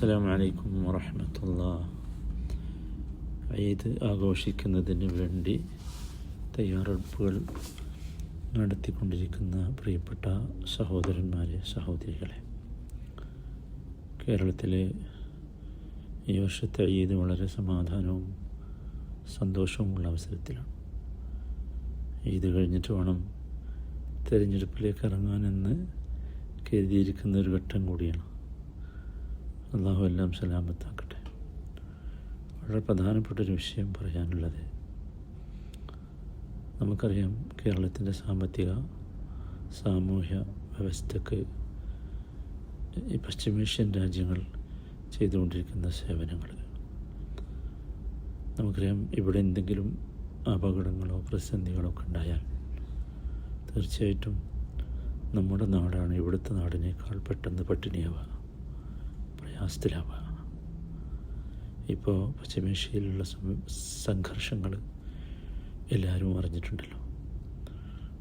അസ്സലാമു അലൈക്കും വറഹ്മത്തുള്ളാഹി. ഈദ് ആഘോഷിക്കുന്നതിന് വേണ്ടി തയ്യാറെടുപ്പുകൾ നടത്തിക്കൊണ്ടിരിക്കുന്ന പ്രിയപ്പെട്ട സഹോദരന്മാരെ, സഹോദരികളെ, കേരളത്തിലെ ഈ വർഷത്തെ ഈദ് വളരെ സമാധാനവും സന്തോഷവുമുള്ള അവസരത്തിലാണ്. ഈദ് കഴിഞ്ഞിട്ട് വേണം തിരഞ്ഞെടുപ്പിലേക്ക് ഇറങ്ങാനെന്ന് കരുതിയിരിക്കുന്ന ഒരു ഘട്ടം കൂടിയാണ്. അള്ളാഹു എല്ലാം സലാമത്താക്കട്ടെ. വളരെ പ്രധാനപ്പെട്ടൊരു വിഷയം പറയാനുള്ളത്, നമുക്കറിയാം കേരളത്തിൻ്റെ സാമ്പത്തിക സാമൂഹ്യ വ്യവസ്ഥക്ക് ഈ പശ്ചിമേഷ്യൻ രാജ്യങ്ങൾ ചെയ്തുകൊണ്ടിരിക്കുന്ന സേവനങ്ങൾ. നമുക്കറിയാം, ഇവിടെ എന്തെങ്കിലും അപകടങ്ങളോ പ്രതിസന്ധികളോ ഒക്കെ ഉണ്ടായാൽ തീർച്ചയായിട്ടും നമ്മുടെ നാടാണ് ഇവിടുത്തെ നാടിനേക്കാൾ പെട്ടെന്ന് പട്ടിണിയാവുക, പ്രയാസത്തിലാവുക. ഇപ്പോൾ പശ്ചിമേഷ്യയിലുള്ള സംഘർഷങ്ങൾ എല്ലാവരും അറിഞ്ഞിട്ടുണ്ടല്ലോ.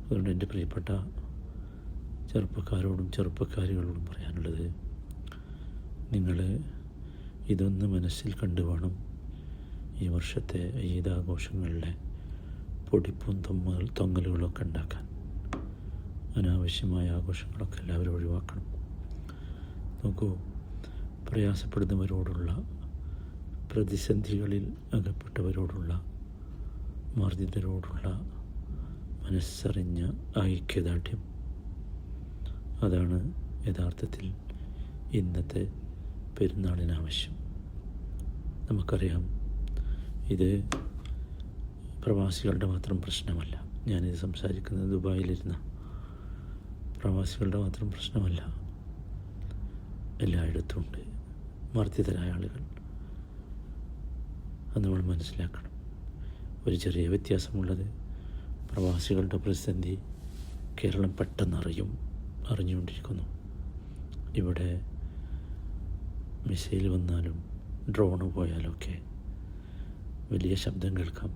അതുകൊണ്ട് എൻ്റെ പ്രിയപ്പെട്ട ചെറുപ്പക്കാരോടും ചെറുപ്പക്കാരികളോടും പറയാനുള്ളത്, നിങ്ങൾ ഇതൊന്ന് മനസ്സിൽ കണ്ടു വേണം ഈ വർഷത്തെ ഈദാഘോഷങ്ങളിലെ പൊടിപ്പും തൊങ്ങലുകളൊക്കെ ഉണ്ടാക്കാൻ. അനാവശ്യമായ ആഘോഷങ്ങളൊക്കെ എല്ലാവരും ഒഴിവാക്കണം. നോക്കൂ, പ്രയാസപ്പെടുന്നവരോടുള്ള, പ്രതിസന്ധികളിൽ അകപ്പെട്ടവരോടുള്ള, മർദ്ദിതരോടുള്ള മനസ്സറിഞ്ഞ ഐക്യദാർഢ്യം, അതാണ് യഥാർത്ഥത്തിൽ ഇന്നത്തെ പെരുന്നാളിനാവശ്യം. നമുക്കറിയാം, ഇത് പ്രവാസികളുടെ മാത്രം പ്രശ്നമല്ല. ഞാനിത് സംസാരിക്കുന്നത് ദുബായിലിരുന്ന പ്രവാസികളുടെ മാത്രം പ്രശ്നമല്ല, എല്ലായിടത്തും ഉണ്ട് മർദ്ദിതരായ ആളുകൾ. അത് നമ്മൾ മനസ്സിലാക്കണം. ഒരു ചെറിയ വ്യത്യാസമുള്ളത്, പ്രവാസികളുടെ പ്രതിസന്ധി കേരളം പെട്ടെന്ന് അറിഞ്ഞുകൊണ്ടിരിക്കുന്നു. ഇവിടെ മിസൈൽ വന്നാലും ഡ്രോണ് പോയാലൊക്കെ വലിയ ശബ്ദം കേൾക്കാം,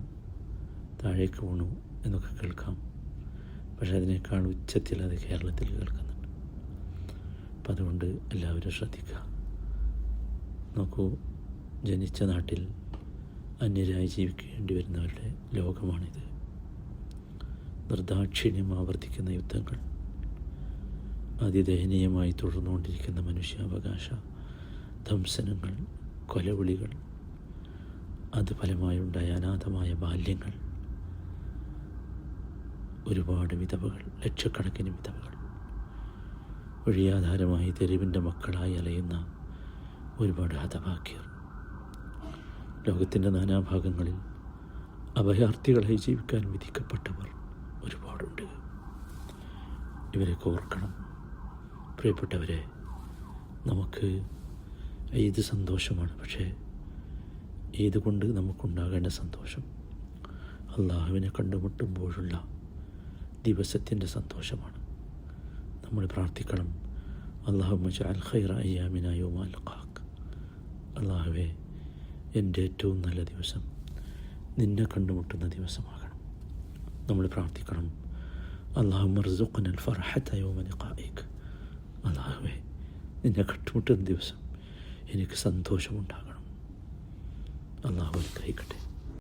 താഴേക്ക് വീണു എന്നൊക്കെ കേൾക്കാം. പക്ഷേ അതിനേക്കാൾ ഉച്ചത്തിൽ അത് കേരളത്തിൽ കേൾക്കുന്നുണ്ട്. അപ്പം അതുകൊണ്ട് എല്ലാവരും ശ്രദ്ധിക്കുക. നോക്കൂ, ജനിച്ച നാട്ടിൽ അന്യരായി ജീവിക്കേണ്ടി വരുന്നവരുടെ ലോകമാണിത്. നിർദാക്ഷിണ്യം ആവർത്തിക്കുന്ന യുദ്ധങ്ങൾ, അതിദയനീയമായി തുടർന്നുകൊണ്ടിരിക്കുന്ന മനുഷ്യാവകാശ ധംസനങ്ങൾ, കൊലവിളികൾ, അത് ഫലമായുണ്ടായ അനാഥമായ ബാല്യങ്ങൾ, ഒരുപാട് വിധവകൾ, ലക്ഷക്കണക്കിന് വിധവകൾ, വഴിയാധാരമായി തെരുവിൻ്റെ മക്കളായി അലയുന്ന ഒരുപാട് ഹതഭാഗ്യർ, ലോകത്തിൻ്റെ നാനാഭാഗങ്ങളിൽ അഭയാർത്ഥികളായി ജീവിക്കാൻ വിധിക്കപ്പെട്ടവർ ഒരുപാടുണ്ട്. ഇവരൊക്കെ ഓർക്കണം. പ്രിയപ്പെട്ടവരെ, നമുക്ക് ഈദ് സന്തോഷമാണ്. പക്ഷേ ഈദ് കൊണ്ട് നമുക്കുണ്ടാകേണ്ട സന്തോഷം അള്ളാഹുവിനെ കണ്ടുമുട്ടുമ്പോഴുള്ള ദിവസത്തിൻ്റെ സന്തോഷമാണ്. നമ്മൾ പ്രാർത്ഥിക്കണം, അല്ലാഹുമ്മ ജഅൽ ഖൈറ അയ്യാമിനാ യൗമ അൽഖാക്. അള്ളാഹുവേ, എൻ്റെ ഏറ്റവും നല്ല ദിവസം നിന്നെ കണ്ടുമുട്ടുന്ന ദിവസമാകണം. നമ്മൾ പ്രാർത്ഥിക്കണം, അല്ലാഹുമ്മർസുഖ്നൽ ഫർഹത യൗമ ലിഖാഇക്. അള്ളാഹുവേ, നിന്നെ കണ്ടുമുട്ടുന്ന ദിവസം എനിക്ക് സന്തോഷമുണ്ടാകണം. അള്ളാഹു അനുഗ്രഹിക്കട്ടെ.